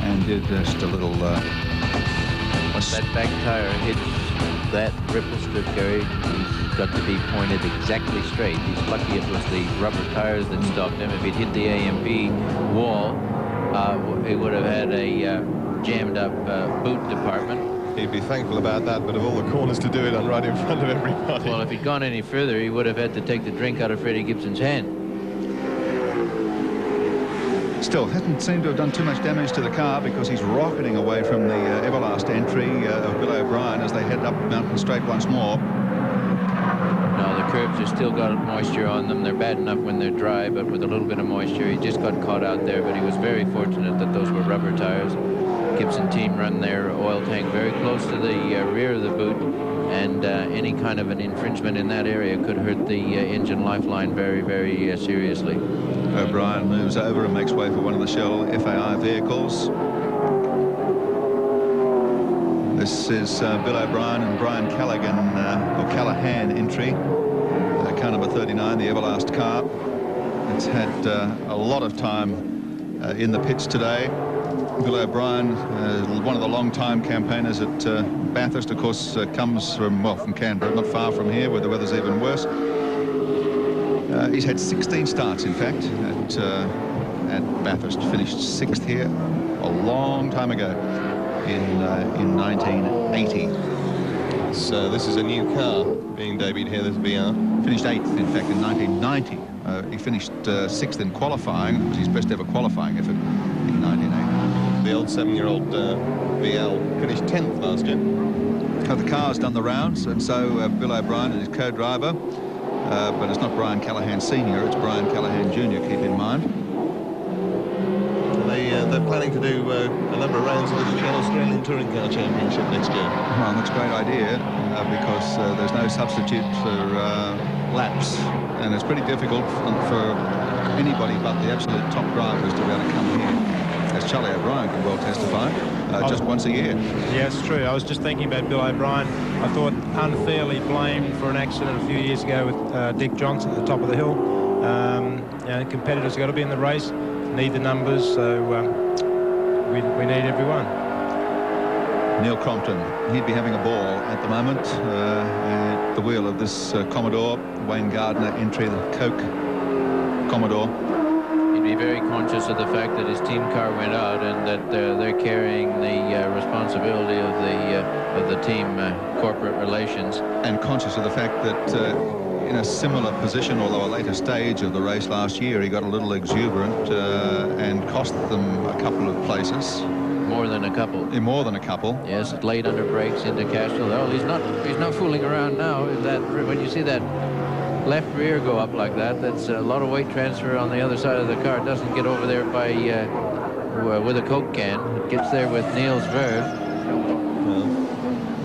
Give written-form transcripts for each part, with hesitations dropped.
and did just a little... Once that back tire hits that ripple strip, Gary, he's got to be pointed exactly straight. He's lucky it was the rubber tires that stopped him. If he'd hit the AMP wall, he would have had a jammed up boot department. He'd be thankful about that, but of all the corners to do it on right in front of everybody. Well, if he'd gone any further, he would have had to take the drink out of Freddie Gibson's hand. Still, hasn't seemed to have done too much damage to the car because he's rocketing away from the Everlast entry of Bill O'Brien as they head up Mountain Straight once more. No, the curbs have still got moisture on them. They're bad enough when they're dry, but with a little bit of moisture, he just got caught out there. But he was very fortunate that those were rubber tires. Gibson team run their oil tank very close to the rear of the boot, and any kind of an infringement in that area could hurt the engine lifeline very, very seriously. O'Brien moves over and makes way for one of the Shell FAI vehicles. This is Bill O'Brien and Brian Callaghan, or Callahan entry. Car number 39, the Everlast car. It's had a lot of time in the pits today. Bill O'Brien, one of the long-time campaigners at Bathurst, of course, comes from, well, from Canberra, not far from here, where the weather's even worse. He's had 16 starts, in fact, at Bathurst. Finished 6th here a long time ago in 1980. So this is a new car being debuted here, this VR. Finished 8th, in fact, in 1990. He finished 6th in qualifying, which is his best ever qualifying effort in 1980. The old 7-year-old VL finished 10th last year. The car's done the rounds, and so Bill O'Brien is his co-driver. But it's not Brian Callahan Sr., it's Brian Callahan Jr., keep in mind. They're planning to do a number of rounds of the Shell Australian Touring Car Championship next year. Well, that's a great idea, because there's no substitute for laps, and it's pretty difficult for anybody but the absolute top drivers to be able to come here, as Charlie O'Brien could well testify, just once a year. Yeah, it's true. I was just thinking about Bill O'Brien. I thought unfairly blamed for an accident a few years ago with Dick Johnson at the top of the hill. You know, competitors have got to be in the race, need the numbers, so we need everyone. Neil Crompton, he'd be having a ball at the moment at the wheel of this Commodore. Wayne Gardner entry, the Coke Commodore. He'd be very conscious of the fact that his team car went out and that they're carrying the responsibility of the team corporate relations. And conscious of the fact that in a similar position, although a later stage of the race last year, he got a little exuberant and cost them a couple of places. More than a couple. More than a couple. Yes, late under brakes into Cashel. Oh, he's not fooling around now. That when you see that left rear go up like that, that's a lot of weight transfer on the other side of the car. It doesn't get over there by with a Coke can. It gets there with Neil's verve.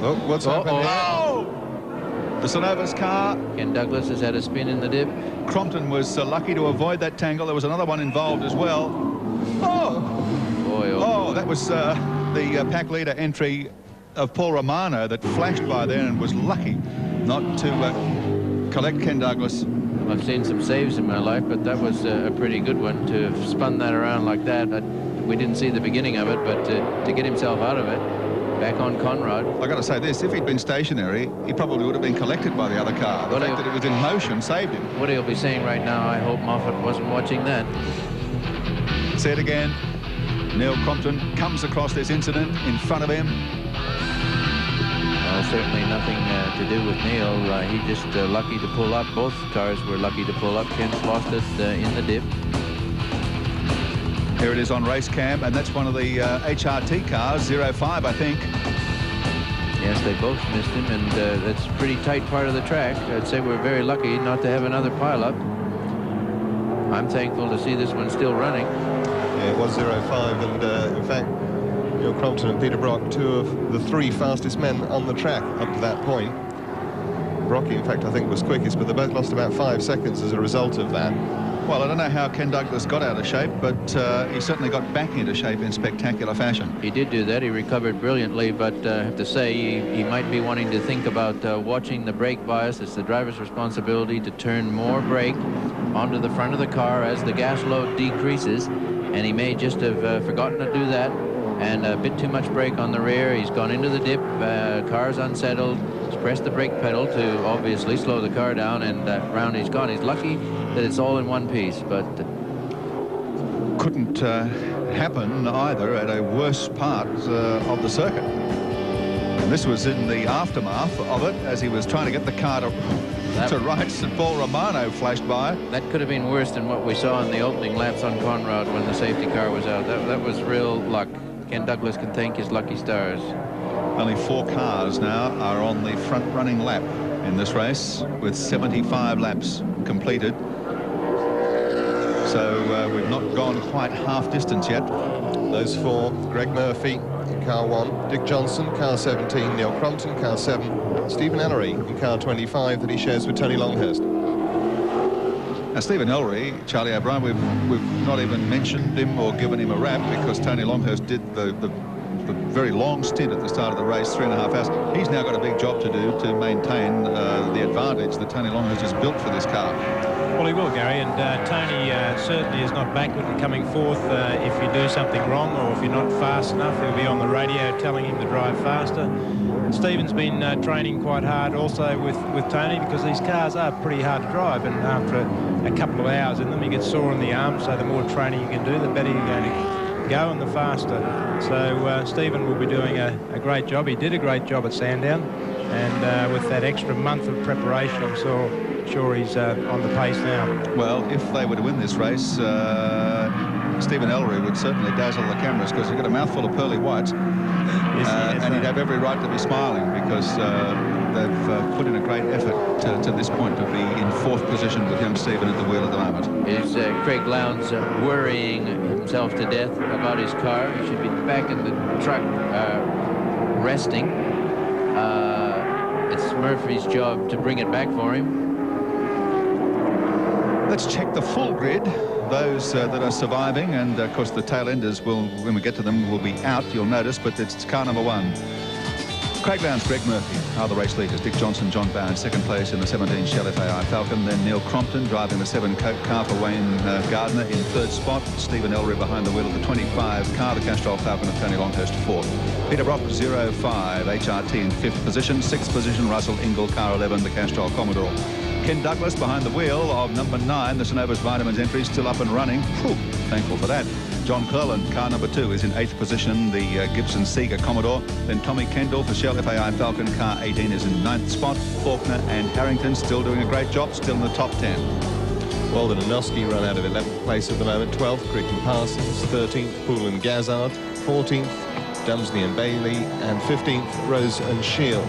Oh, what's happened here? The Synovus car. Ken Douglas has had a spin in the dip. Crompton was lucky to avoid that tangle. There was another one involved as well. Oh! Boy, oh, that was the pack leader entry of Paul Romano that flashed by there and was lucky not to collect Ken Douglas. I've seen some saves in my life, but that was a pretty good one to have spun that around like that. We didn't see the beginning of it, but to get himself out of it, back on Conrad. I got to say this, if he'd been stationary, he probably would have been collected by the other car. The fact that it was in motion saved him. What he'll be saying right now, I hope Moffat wasn't watching that. Say it again. Neil Crompton comes across this incident in front of him. Well, certainly nothing to do with Neil. He just lucky to pull up. Both cars were lucky to pull up. Ken's lost it in the dip. Here it is on race cam, and that's one of the HRT cars, 05, I think. Yes, they both missed him, and that's a pretty tight part of the track. I'd say we're very lucky not to have another pileup. I'm thankful to see this one still running. Yeah, it was 05, and in fact, Neil Crompton and Peter Brock, two of the three fastest men on the track up to that point. Brocky, in fact, I think was quickest, but they both lost about 5 seconds as a result of that. Well, I don't know how Ken Douglas got out of shape, but he certainly got back into shape in spectacular fashion. He did do that. He recovered brilliantly, but I have to say he might be wanting to think about watching the brake bias. It's the driver's responsibility to turn more brake onto the front of the car as the gas load decreases, and he may just have forgotten to do that and a bit too much brake on the rear. He's gone into the dip. Car's unsettled. He's pressed the brake pedal to obviously slow the car down, and round he's gone. He's lucky that it's all in one piece, but couldn't happen either at a worse part of the circuit. And this was in the aftermath of it, as he was trying to get the car to rights, and Paul Romano flashed by. That could have been worse than what we saw in the opening laps on Conrad when the safety car was out. That was real luck. Ken Douglas can thank his lucky stars. Only 4 cars now are on the front-running lap in this race, with 75 laps completed. So we've not gone quite half distance yet. Those 4, Greg Murphy in car 1, Dick Johnson, car 17, Neil Crompton, car 7, Stephen Ellery in car 25 that he shares with Tony Longhurst. Now, Stephen Ellery, Charlie O'Brien, we've not even mentioned him or given him a rap, because Tony Longhurst did the very long stint at the start of the race, 3.5 hours. He's now got a big job to do to maintain the advantage that Tony Longhurst has built for this car. Well, he will, Gary, and Tony certainly is not backward in coming forth if you do something wrong, or if you're not fast enough. He'll be on the radio telling him to drive faster. Stephen's been training quite hard also with Tony, because these cars are pretty hard to drive, and after a couple of hours in them you get sore in the arms, so the more training you can do, the better you're going to go and the faster. So Stephen will be doing a great job. He did a great job at Sandown, and with that extra month of preparation, I'm sure he's on the pace now. Well, if they were to win this race, Stephen Ellery would certainly dazzle the cameras, because he's got a mouthful of pearly whites. Yes, and he'd have every right to be smiling, because they've put in a great effort to this point to be in 4th position with young Stephen at the wheel at the moment. Is Craig Lowndes worrying himself to death about his car? He should be back in the truck resting. It's Murphy's job to bring it back for him. Let's check the full grid, those that are surviving, and of course the tail enders will, when we get to them, will be out, you'll notice, but it's car number 1. Craig Lowndes, Greg Murphy are the race leaders. Dick Johnson, John Bowen, 2nd place in the 17 Shell FAI Falcon. Then Neil Crompton driving the 7 Coke car for Wayne Gardner in 3rd spot. Stephen Ellery behind the wheel of the 25 car, the Castrol Falcon of Tony Longhurst 4th. Peter Brock, 05 HRT in 5th position. 6th position, Russell Ingle, car 11, the Castrol Commodore. Ken Douglas behind the wheel of number 9, the Synovus Vitamins entry, still up and running. Whew, thankful for that. John Curlin, car number 2, is in 8th position, the Gibson Seeger Commodore. Then Tommy Kendall for Shell FAI Falcon, car 18, is in 9th spot. Faulkner and Harrington still doing a great job, still in the top 10. Walden and Noski run out of 11th place at the moment. 12th, Crichton Parsons. 13th, Poole and Gazzard. 14th, Dumsney and Bailey. And 15th, Rose and Shield.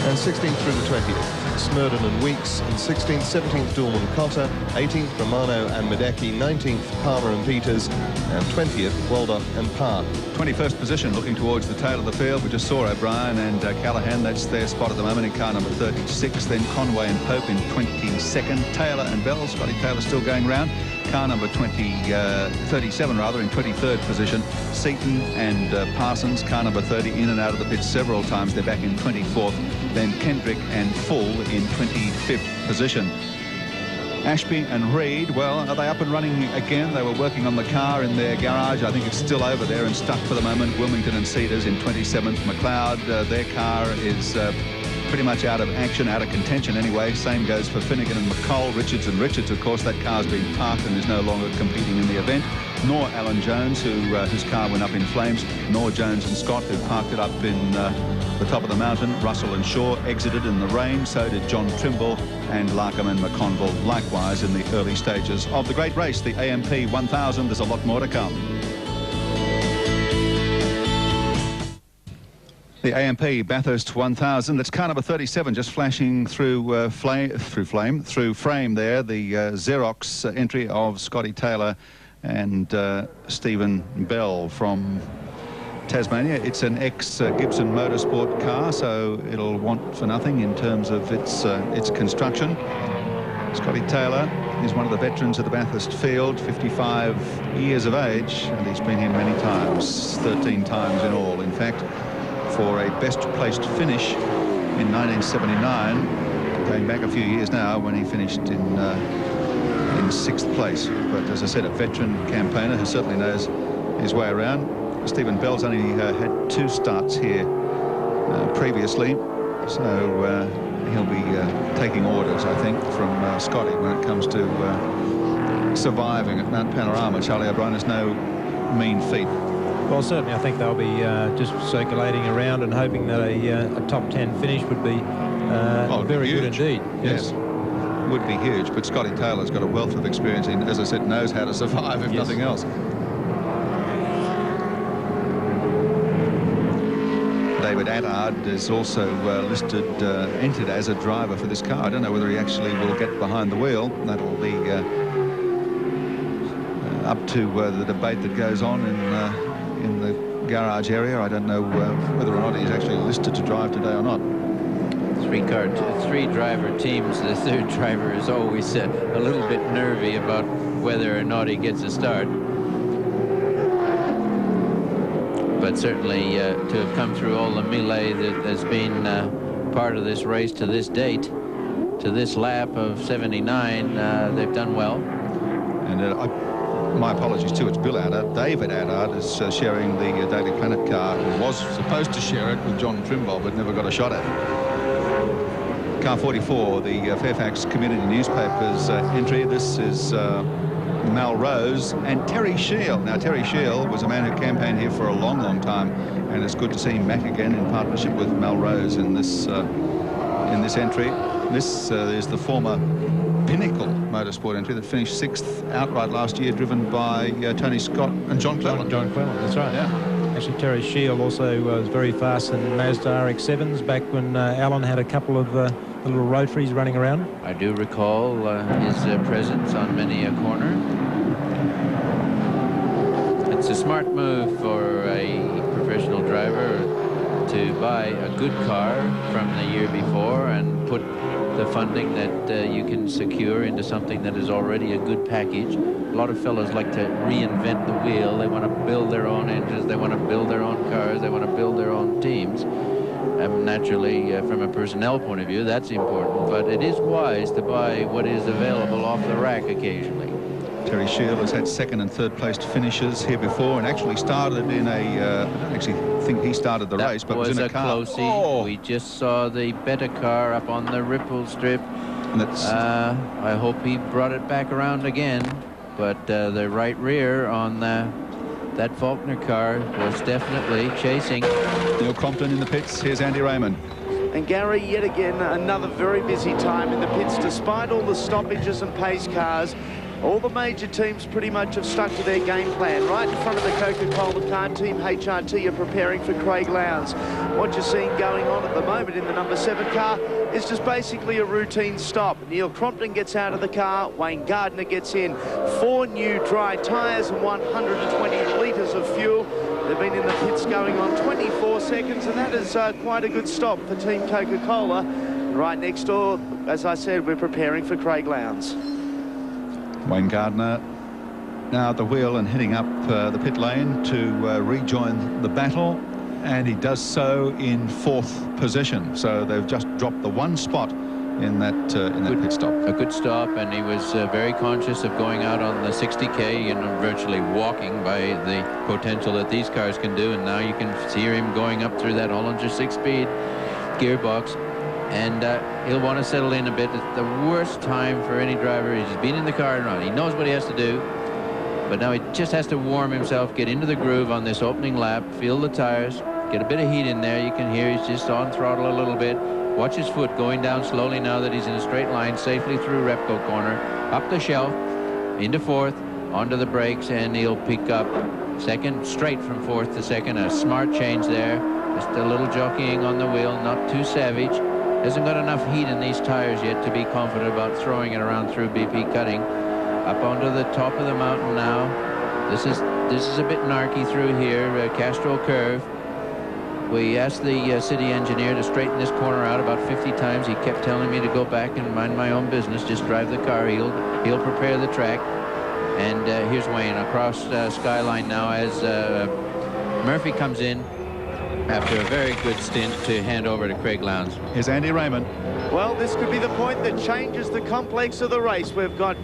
And 16th through the 20th. Smurden and Weeks in 16th, 17th Dorman Cotter, 18th Romano and Medecki, 19th Palmer and Peters, and 20th Waldock and Parr. 21st position, looking towards the tail of the field. We just saw O'Brien and Callahan. That's their spot at the moment in car number 36. Then Conway and Pope in 22nd. Taylor and Bell, Scotty Taylor still going round. Car number 37 rather, in 23rd position. Seaton and Parsons, car number 30, in and out of the pits several times. They're back in 24th. Then Kendrick and Full in 25th position. Ashby and Reed, well, are they up and running again? They were working on the car in their garage. I think it's still over there and stuck for the moment. Wilmington and Cedars in 27th. McLeod, their car is pretty much out of action, out of contention anyway. Same goes for Finnegan and McColl. Richards and Richards, of course, that car's been parked and is no longer competing in the event. Nor Alan Jones, whose car went up in flames. Nor Jones and Scott, who parked it up in the top of the mountain. Russell and Shaw exited in the rain. So did John Trimble and Larkham and McConville, likewise in the early stages of the great race, the AMP 1000. There's a lot more to come. The AMP Bathurst 1000. That's car number 37, just flashing through frame there. The Xerox entry of Scotty Taylor and Stephen Bell from Tasmania. It's an ex-Gibson Motorsport car, so it'll want for nothing in terms of its construction. Scotty Taylor is one of the veterans of the Bathurst field, 55 years of age, and he's been here many times, 13 times in all, in fact, for a best-placed finish in 1979, going back a few years now, when he finished in 6th place. But as I said, a veteran campaigner who certainly knows his way around. Stephen Bell's only had 2 starts here previously, so he'll be taking orders, I think, from Scotty when it comes to surviving at Mount Panorama. Charlie O'Brien is no mean feat. Well, certainly I think they'll be just circulating around and hoping that a top 10 finish would be very huge. good indeed. Yes. Would be huge, but Scotty Taylor's got a wealth of experience in, as I said, knows how to survive if nothing else. David Attard is also entered as a driver for this car. I don't know whether he actually will get behind the wheel. That'll be up to the debate that goes on in the garage area. I don't know whether or not he's actually listed to drive today or not. 3-driver teams. The 3rd driver is always a little bit nervy about whether or not he gets a start. But certainly to have come through all the melee that has been part of this race to this date, to this lap of 79, they've done well. And my apologies too, it's Bill Attard. David Attard is sharing the Daily Planet car, and was supposed to share it with John Trimble, but never got a shot at it. Car 44, the Fairfax Community Newspapers entry. This is Melrose and Terry Shield. Now, Terry Shield was a man who campaigned here for a long, long time, and it's good to see him back again in partnership with Melrose in this entry. This is the former Pinnacle Motorsport entry that finished 6th outright last year, driven by Tony Scott and John Cleland. John Cleland, that's right. Yeah. Actually, Terry Shield also was very fast in Mazda RX-7s back when Alan had a couple of little rotaries running around. I do recall his presence on many a corner. It's a smart move for a professional driver to buy a good car from the year before and put the funding that you can secure into something that is already a good package. A lot of fellows like to reinvent the wheel. They want to build their own engines. They want to build their own cars. They want to build their own teams. Naturally, from a personnel point of view, that's important. But it is wise to buy what is available off the rack occasionally. Terry Shield has had 2nd and 3rd placed finishes here before, and actually started in a I don't actually think he started the race, but was in a car. Closey. Oh. We just saw the better car up on the Ripple strip. And that's I hope he brought it back around again, but the right rear on that Faulkner car was definitely chasing. Neil Crompton in the pits. Here's Andy Raymond. And Gary, yet again, another very busy time in the pits, despite all the stoppages and pace cars. All the major teams pretty much have stuck to their game plan. Right in front of the Coca-Cola car, Team HRT are preparing for Craig Lowndes. What you're seeing going on at the moment in the number 7 car is just basically a routine stop. Neil Crompton gets out of the car, Wayne Gardner gets in. 4 new dry tyres and 120 litres of fuel. They've been in the pits going on 24 seconds, and that is quite a good stop for Team Coca-Cola. Right next door, as I said, we're preparing for Craig Lowndes. Wayne Gardner now at the wheel and heading up the pit lane to rejoin the battle, and he does so in 4th position. So they've just dropped the 1 spot in that pit stop. A good stop, and he was very conscious of going out on the 60K and virtually walking by the potential that these cars can do. And now you can hear him going up through that Hollinger 6-speed gearbox. And he'll want to settle in a bit. It's the worst time for any driver. He's been in the car and run. He knows what he has to do. But now he just has to warm himself, get into the groove on this opening lap, feel the tires, get a bit of heat in there. You can hear he's just on throttle a little bit. Watch his foot going down slowly now that he's in a straight line, safely through Repco corner, up the shelf, into 4th, onto the brakes, and he'll pick up 2nd, straight from 4th to 2nd. A smart change there. Just a little jockeying on the wheel, not too savage. Hasn't got enough heat in these tires yet to be confident about throwing it around through BP cutting. Up onto the top of the mountain now. This is a bit narky through here, Castro curve. We asked the city engineer to straighten this corner out about 50 times. He kept telling me to go back and mind my own business, just drive the car. He'll prepare the track. And here's Wayne across Skyline now as Murphy comes in after a very good stint to hand over to Craig Lowndes. Here's Andy Raymond. Well, this could be the point that changes the complex of the race. We've got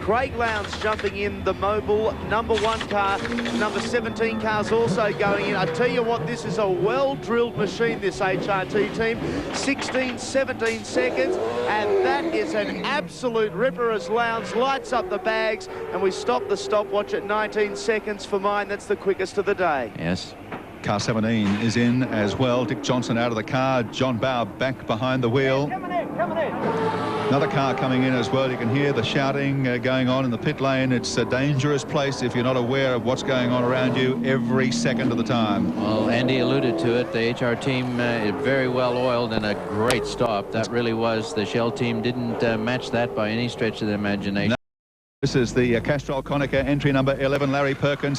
Craig Lowndes jumping in the mobile. Number 1 car, number 17 car's also going in. I tell you what, this is a well-drilled machine, this HRT team. 16, 17 seconds, and that is an absolute ripper as Lowndes lights up the bags, and we stop the stopwatch at 19 seconds for mine. That's the quickest of the day. Yes. Car 17 is in as well. Dick Johnson out of the car. John Bowe back behind the wheel. Coming in. Another car coming in as well. You can hear the shouting going on in the pit lane. It's a dangerous place if you're not aware of what's going on around you every second of the time. Well, Andy alluded to it. The HR team is very well oiled and a great stop. That really was. The Shell team didn't match that by any stretch of the imagination. This is the Castrol Konica entry number 11, Larry Perkins.